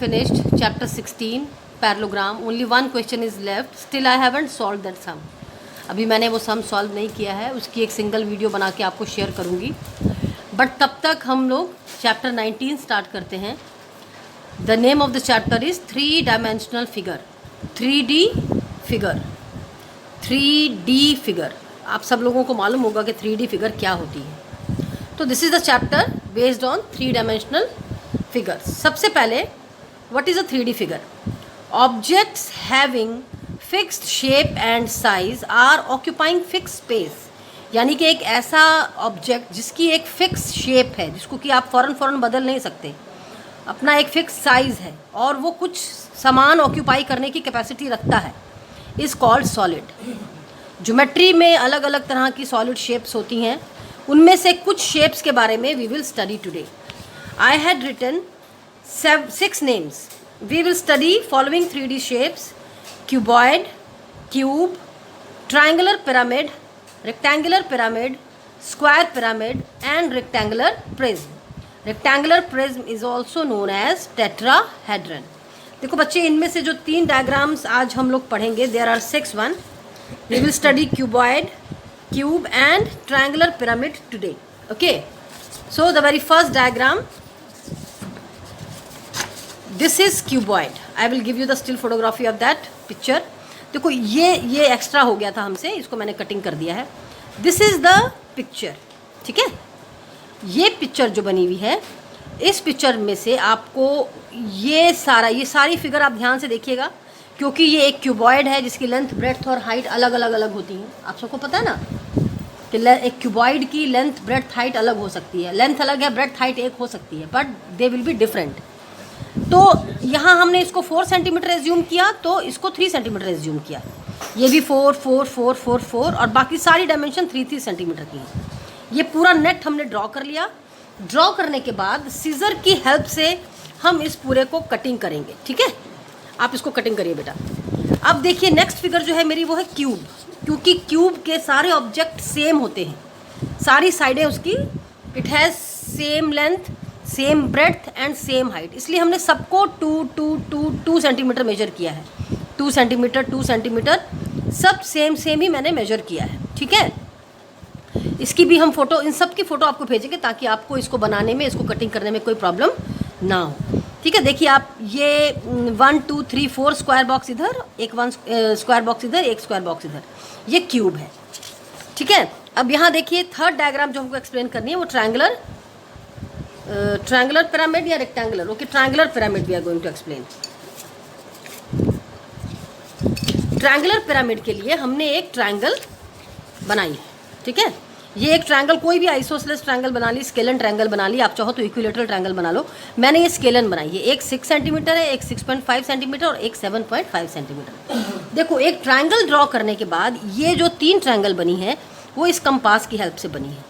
Finished chapter 16 parallelogram. Only one question is left. Still I haven't solved that sum. अभी मैंने वो sum solve नहीं किया है, उसकी एक सिंगल वीडियो बना के आपको शेयर करूँगी. बट तब तक हम लोग चैप्टर 19 स्टार्ट करते हैं. The name of the chapter is 3 dimensional figure. 3D figure. 3D figure. आप सब लोगों को मालूम होगा कि 3D फिगर क्या होती है. तो this is the chapter based on 3 dimensional figures. सबसे पहले what is a 3D figure? Objects having fixed shape and size are occupying fixed space. यानी कि एक ऐसा ऑब्जेक्ट जिसकी एक फिक्स शेप है, जिसको कि आप फ़ौरन बदल नहीं सकते, अपना एक फिक्स साइज़ है और वो कुछ सामान ऑक्यूपाई करने की कैपेसिटी रखता है, इज़ कॉल्ड सॉलिड. ज्योमेट्री में अलग अलग तरह की सॉलिड शेप्स होती हैं. उनमें से कुछ शेप्स के बारे में we will study today. I had written 6 names. We will study following 3D shapes: cuboid, cube, triangular pyramid, rectangular pyramid, square pyramid and rectangular prism. Rectangular prism is also known as tetrahedron. देखो बच्चे, इनमें से जो 3 diagrams आज हम लोग पढ़ेंगे, there are 6 one. We will study cuboid, cube and triangular pyramid today. Okay. So the very first diagram. This is cuboid. I will give you the still photography of that picture. देखो ये extra हो गया था हमसे, इसको मैंने cutting कर दिया है. This is the picture. ठीक है, ये पिक्चर जो बनी हुई है, इस पिक्चर में से आपको ये सारी फिगर आप ध्यान से देखिएगा, क्योंकि ये एक क्यूबॉइड है जिसकी लेंथ, ब्रेड्थ और हाइट अलग होती हैं. आप सबको पता है ना कि एक क्यूबॉइड की लेंथ, ब्रेड्थ, हाइट अलग हो सकती है. लेंथ अलग है, ब्रेड्थ, हाइट एक हो सकती है, but they will be different. तो यहाँ हमने इसको 4 सेंटीमीटर एज्यूम किया, तो इसको 3 सेंटीमीटर एज्यूम किया. ये भी 4, 4, 4, 4, 4 और बाकी सारी डायमेंशन 3 सेंटीमीटर की है. ये पूरा नेट हमने ड्रॉ कर लिया. ड्रॉ करने के बाद सीजर की हेल्प से हम इस पूरे को कटिंग करेंगे. ठीक है, आप इसको कटिंग करिए बेटा. अब देखिए नेक्स्ट फिगर जो है मेरी, वो है क्यूब. क्योंकि क्यूब के सारे ऑब्जेक्ट सेम होते हैं, सारी साइडें उसकी, it has same length, same breadth and same height, इसलिए हमने सबको 2 सेंटीमीटर मेजर किया है. 2 सेंटीमीटर सब सेम ही मैंने मेजर किया है. ठीक है, इसकी भी हम फोटो, इन सब की फ़ोटो आपको भेजेंगे ताकि आपको इसको बनाने में, इसको कटिंग करने में कोई प्रॉब्लम ना हो. ठीक है, देखिए आप, ये 1 2 3 4 स्क्वायर बॉक्स इधर, एक स्क्वायर बॉक्स इधर, एक स्क्वायर बॉक्स इधर, ये क्यूब है. ठीक है, अब यहाँ देखिए थर्ड डायग्राम जो हमको एक्सप्लेन करनी है, वो ट्रायंगुलर पिरामिड या rectangular. Okay, triangular pyramid we are going to explain. Triangular pyramid के लिए हमने एक ट्रायंगल बनाई है. ठीक है, ये एक ट्रायंगल, कोई भी आइसोसेलेस ट्रायंगल बना ली, स्केलन ट्रायंगल बना ली, आप चाहो तो इक्विलेटरल ट्रायंगल बना लो. मैंने ये स्केलन बनाई है. एक 6 सेंटीमीटर है, एक 6.5 सेंटीमीटर और एक 7.5 सेंटीमीटर. देखो, एक ट्रायंगल ड्रॉ करने के बाद ये जो 3 ट्रायंगल बनी है, वो इस कंपास की हेल्प से बनी है.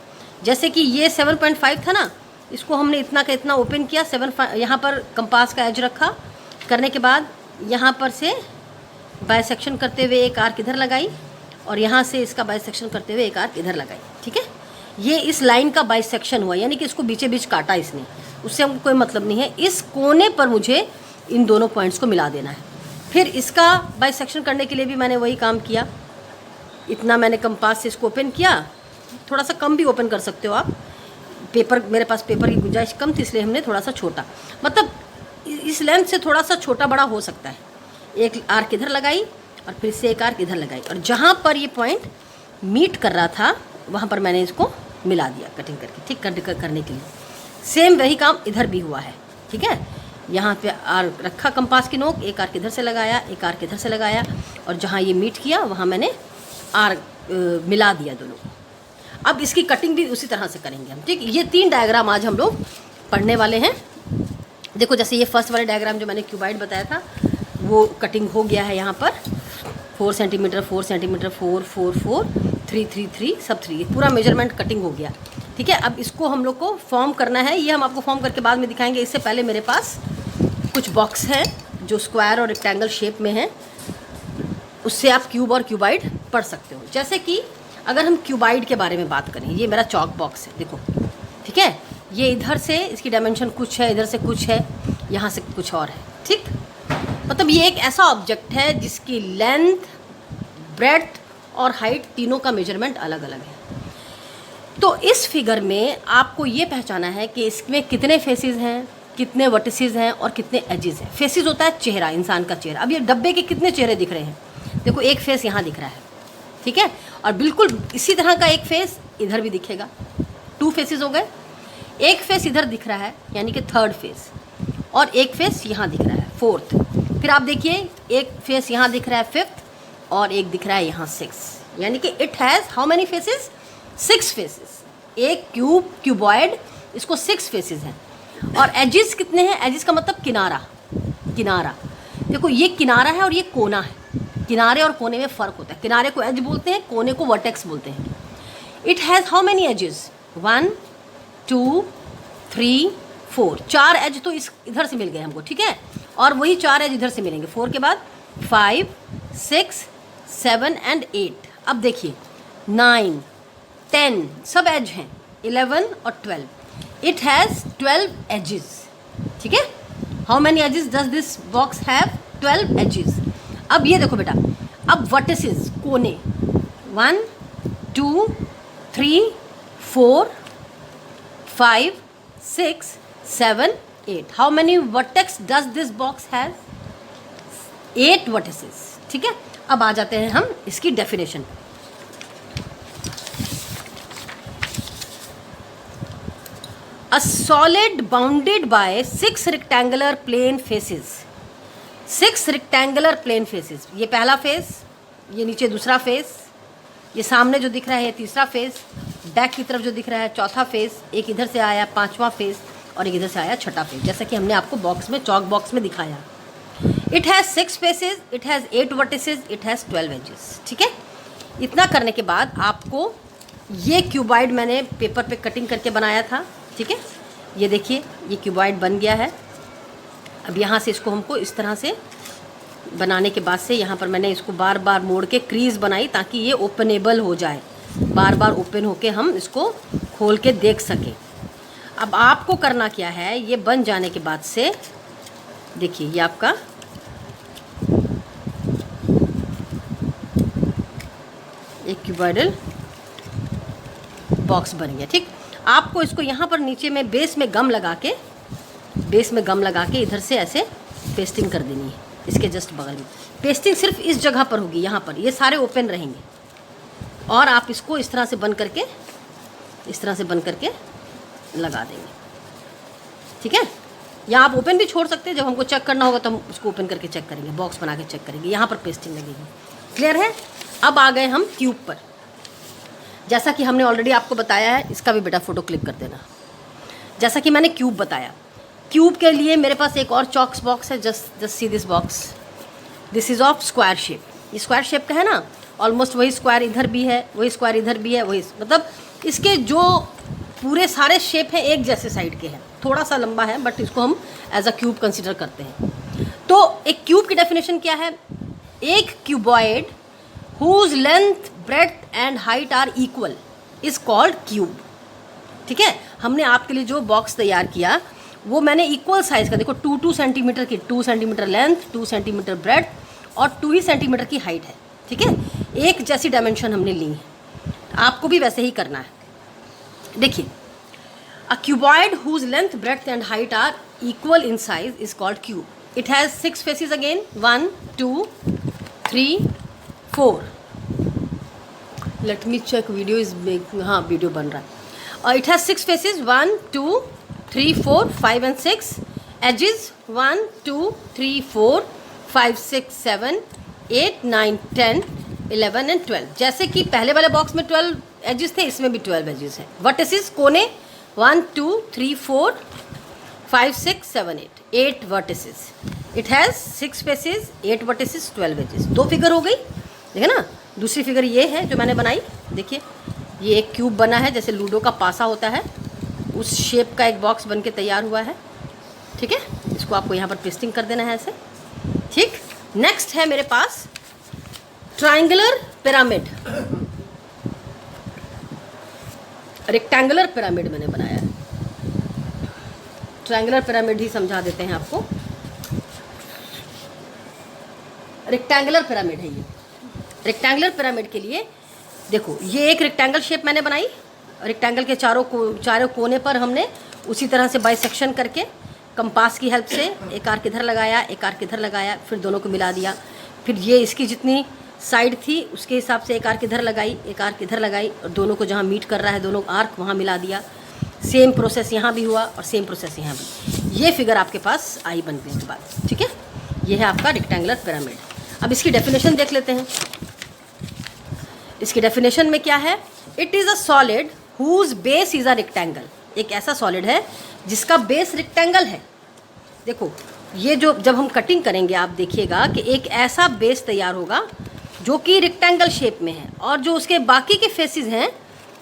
जैसे कि ये 7.5 था ना, इसको हमने इतना का इतना ओपन किया, 7 यहाँ पर कंपास का एज रखा, करने के बाद यहाँ पर से बाइसेक्शन करते हुए एक आर्क इधर लगाई और यहाँ से इसका बाइसेक्शन करते हुए एक आर्क इधर लगाई. ठीक है, ये इस लाइन का बाइसेक्शन हुआ, यानी कि इसको बीच काटा इसने, उससे हमको कोई मतलब नहीं है. इस कोने पर मुझे इन दोनों पॉइंट्स को मिला देना है. फिर इसका बाइसेक्शन करने के लिए भी मैंने वही काम किया. इतना मैंने कंपास से इसको ओपन किया, थोड़ा सा कम भी ओपन कर सकते हो आप. पेपर, मेरे पास पेपर की गुंजाइश कम थी, इसलिए हमने थोड़ा सा छोटा, मतलब इस लेंथ से थोड़ा सा छोटा बड़ा हो सकता है. एक आर्क इधर लगाई और फिर से एक आर्क इधर लगाई, और जहाँ पर ये पॉइंट मीट कर रहा था वहाँ पर मैंने इसको मिला दिया कटिंग करके. ठीक, कटिंग करने के लिए सेम वही काम इधर भी हुआ है. ठीक है, यहाँ पे आर्क रखा, कंपास की नोक, एक आर्क इधर से लगाया, एक आर्क इधर से लगाया, और जहाँ ये मीट किया वहाँ मैंने आर्क मिला दिया दोनों. अब इसकी कटिंग भी उसी तरह से करेंगे हम. ठीक, ये 3 डायग्राम आज हम लोग पढ़ने वाले हैं. देखो, जैसे ये फर्स्ट वाले डायग्राम जो मैंने क्यूबाइड बताया था, वो कटिंग हो गया है. यहाँ पर 4 सेंटीमीटर 4 सेंटीमीटर 4 4 4 3 3 3 सब 3, पूरा मेजरमेंट कटिंग हो गया. ठीक है, अब इसको हम लोग को फॉर्म करना है. ये हम आपको फॉर्म करके बाद में दिखाएंगे. इससे पहले मेरे पास कुछ बॉक्स हैं जो स्क्वायर और रेक्टेंगल शेप में हैं, उससे आप क्यूब और क्यूबाइड पढ़ सकते हो. जैसे कि अगर हम क्यूबाइड के बारे में बात करें, ये मेरा चॉक बॉक्स है, देखो. ठीक है, ये इधर से इसकी डायमेंशन कुछ है, इधर से कुछ है, यहाँ से कुछ और है. ठीक, मतलब ये एक ऐसा ऑब्जेक्ट है जिसकी लेंथ, ब्रेड्थ और हाइट तीनों का मेजरमेंट अलग अलग है। तो इस फिगर में आपको ये पहचाना है कि इसमें कितने फेसेस हैं, कितने वर्टिसेस हैं और कितने एजेस हैं। फेसेस होता है चेहरा, इंसान का चेहरा। अब ये डब्बे के कितने चेहरे दिख रहे हैं, देखो एक फेस यहाँ दिख रहा है, ठीक है, और बिल्कुल इसी तरह का एक फेस इधर भी दिखेगा। 2 फेसेस हो गए। एक फेस इधर दिख रहा है यानी कि 3rd फेस, और एक फेस यहाँ दिख रहा है 4th। फिर आप देखिए एक फेस यहाँ दिख रहा है 5th और एक दिख रहा है यहाँ 6th, यानी कि it has how many faces, 6 faces. एक क्यूबॉइड, इसको 6 फेसेस हैं। और एजिस कितने हैं, एजिस का मतलब किनारा, किनारा। देखो ये किनारा है और ये कोना है। किनारे और कोने में फ़र्क होता है, किनारे को एज बोलते हैं, कोने को वर्टेक्स बोलते हैं। It has how many edges, 1 2 3 4, 4 edge तो इस इधर से मिल गए हमको, ठीक है, और वही 4 एज इधर से मिलेंगे। 4 के बाद 5 6 7 एंड 8। अब देखिए 9 10 सब एज हैं, 11 और 12। इट हैज़ 12 एजेस, ठीक है। How many edges does this box have, 12 edges. अब ये देखो बेटा, अब वर्टिसेस, कोने, 1 2 3 4 5 6 7 8। How many vertex does this box have, 8 vertices, ठीक है। अब आ जाते हैं हम इसकी definition. A solid bounded by 6 rectangular plane faces, 6 rectangular plane faces। ये पहला फेस, ये नीचे दूसरा फेस, ये सामने जो दिख रहा है ये तीसरा फेस, बैक की तरफ जो दिख रहा है चौथा फेस, एक इधर से आया 5वां फेस और एक इधर से आया 6ठा फेस, जैसा कि हमने आपको बॉक्स में, चॉक बॉक्स में दिखाया। It has 6 faces, it has 8 vertices, it has 12 edges, ठीक है। इतना करने के बाद आपको ये क्यूबॉइड मैंने पेपर पे कटिंग करके बनाया था, ठीक है। ये देखिए ये क्यूबॉइड बन गया है। अब यहाँ से इसको हमको इस तरह से बनाने के बाद से यहाँ पर मैंने इसको बार बार मोड़ के क्रीज बनाई ताकि ये ओपनेबल हो जाए, बार बार ओपन होके हम इसको खोल के देख सकें। अब आपको करना क्या है, ये बन जाने के बाद से देखिए ये आपका एक क्यूबॉइडल बॉक्स बन गया, ठीक। आपको इसको यहाँ पर नीचे में बेस में गम लगा के, इधर से ऐसे पेस्टिंग कर देनी है, इसके जस्ट बगल में। पेस्टिंग सिर्फ इस जगह पर होगी, यहाँ पर ये सारे ओपन रहेंगे, और आप इसको इस तरह से बंद करके लगा देंगे, ठीक है। या आप ओपन भी छोड़ सकते हैं, जब हमको चेक करना होगा तो हम उसको ओपन करके चेक करेंगे, बॉक्स बना के चेक करेंगे। यहाँ पर पेस्टिंग लगेगी, क्लियर है। अब आ गए हम ट्यूब पर। जैसा कि हमने ऑलरेडी आपको बताया है, इसका भी बेटा फ़ोटो क्लिक कर देना। जैसा कि मैंने क्यूब बताया, क्यूब के लिए मेरे पास एक और चॉक्स बॉक्स है, just see this box, this is of square shape. ये स्क्वायर शेप का है ना, ऑलमोस्ट वही स्क्वायर इधर भी है, वही स्क्वायर इधर भी है, वही मतलब इसके जो पूरे सारे शेप हैं एक जैसे साइड के हैं, थोड़ा सा लंबा है बट इसको हम एज अ क्यूब कंसिडर करते हैं। तो एक क्यूब की डेफिनेशन क्या है, एक cuboid whose length, breadth and height are equal is called cube, ठीक है। हमने आपके लिए जो बॉक्स तैयार किया वो मैंने इक्वल साइज़ का, देखो 2 सेंटीमीटर की, 2 सेंटीमीटर लेंथ, 2 सेंटीमीटर ब्रेड्थ और 2 ही सेंटीमीटर की हाइट है, ठीक है। एक जैसी डायमेंशन हमने ली है, आपको भी वैसे ही करना है। देखिए, a cuboid whose length, breadth and height are equal in size is called cube. It has 6 faces again, 1 2 3 4। Let me check, video is, हाँ वीडियो बन रहा है। और it has 6 faces, 1 2 3 4 5 and 6 edges, 1 2 3 4 5 6 7 8 9 10 11 and 12। जैसे कि पहले वाले बॉक्स में 12 एजेस थे, इसमें भी 12 एजेस हैं। वर्टिसेस, कोने, 1 2 3 4 5 6 7 8 vertices. It has 6 faces, 8 vertices, 12 edges. 2 figure हो गई, देखिए ना। दूसरी फिगर ये है जो मैंने बनाई, देखिए ये एक क्यूब बना है, जैसे लूडो का पासा होता है उस शेप का एक बॉक्स बन के तैयार हुआ है, ठीक है। इसको आपको यहाँ पर पेस्टिंग कर देना है ऐसे, ठीक। नेक्स्ट है मेरे पास ट्राइंगुलर पिरामिड, रेक्टेंगुलर पिरामिड मैंने बनाया है। ट्राइंगुलर पिरामिड ही समझा देते हैं आपको। रेक्टेंगुलर पिरामिड है ये। रेक्टेंगुलर पिरामिड के लिए देखो, ये एक रेक्टेंगल शेप मैंने बनाई, रेक्टेंगल के चारों कोने पर हमने उसी तरह से बाइसेक्शन करके कंपास की हेल्प से एक आर्क इधर लगाया, एक आर्क इधर लगाया, फिर दोनों को मिला दिया। फिर ये इसकी जितनी साइड थी उसके हिसाब से एक आर्क इधर लगाई, एक आर्क इधर लगाई, और दोनों को जहाँ मीट कर रहा है दोनों आर्क वहाँ मिला दिया। सेम प्रोसेस यहाँ भी हुआ और सेम प्रोसेस यहाँ भी। ये फिगर आपके पास आई बनने के बाद, ठीक है। ये है आपका रेक्टेंगुलर पिरामिड। अब इसकी डेफिनेशन देख लेते हैं। इसकी डेफिनेशन में क्या है? It is a solid whose base is a rectangle. एक ऐसा सॉलिड है जिसका बेस रेक्टेंगल है। देखो, ये जो जब हम कटिंग करेंगे आप देखिएगा कि एक ऐसा बेस तैयार होगा जो कि रेक्टेंगल शेप में है, और जो उसके बाकी के फेसेस हैं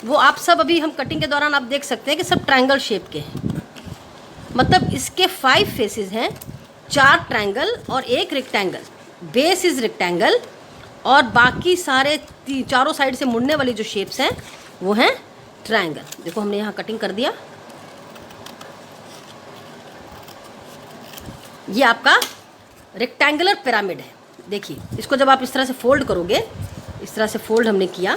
वो आप सब अभी हम कटिंग के दौरान आप देख सकते हैं कि सब ट्रायंगल शेप के हैं। मतलब इसके 5 फेसेस हैं, 4 ट्रायंगल और 1 रेक्टेंगल। बेस इज़ रेक्टेंगल और बाकी सारे चारों साइड से मुड़ने वाली जो शेप्स हैं वो हैं ट्रायंगल। देखो हमने यहाँ कटिंग कर दिया। ये आपका रेक्टेंगुलर पिरामिड है। देखिए, इसको जब आप इस तरह से फोल्ड करोगे, इस तरह से फोल्ड हमने किया,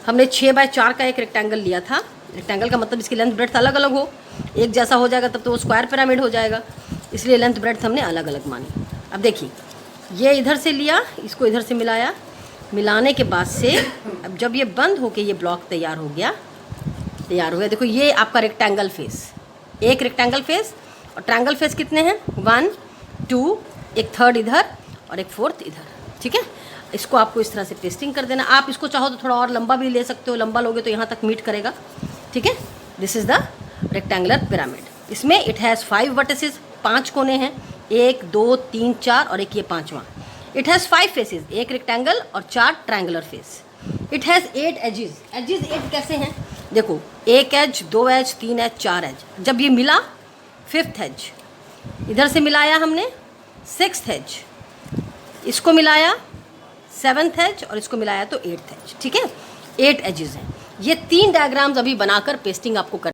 हमने 6 बाय 4 का एक रेक्टेंगल लिया था। रेक्टेंगल का मतलब इसकी लेंथ ब्रेड्थ अलग अलग हो, एक जैसा हो जाएगा तब तो वो स्क्वायर पिरामिड हो जाएगा, इसलिए लेंथ ब्रेड्थ हमने अलग अलग मानी। अब देखिए, ये इधर से लिया, इसको इधर से मिलाया, मिलाने के बाद से अब जब ये बंद होके ये ब्लॉक तैयार हो गया। देखो ये आपका रेक्टेंगल फेस, एक रेक्टेंगल फेस, और ट्रायंगल फेस कितने हैं? 1 2, एक थर्ड इधर और एक फोर्थ इधर, ठीक है। इसको आपको इस तरह से पेस्टिंग कर देना। आप इसको चाहो तो थोड़ा और लंबा भी ले सकते हो, लंबा लोगे तो यहाँ तक मीट करेगा, ठीक है। This is the rectangular pyramid. इसमें इट हैज़ 5 वर्टिसेस, 5 कोने हैं, 1 2 3 4 और एक ये 5वां। इट हैज़ 5 फेसेस, एक रेक्टेंगल और 4 triangular face. It has 8 edges. Edges 8 कैसे हैं? देखो, 1 एज, 2 एज, 3 एज, 4 एज। जब ये मिला 5th एज, इधर से मिलाया हमने 6th एज, इसको मिलाया 7th एज और इसको मिलाया तो 8th एज, ठीक है। 8 एजेस हैं। ये 3 डायग्राम्स अभी बनाकर पेस्टिंग आपको कर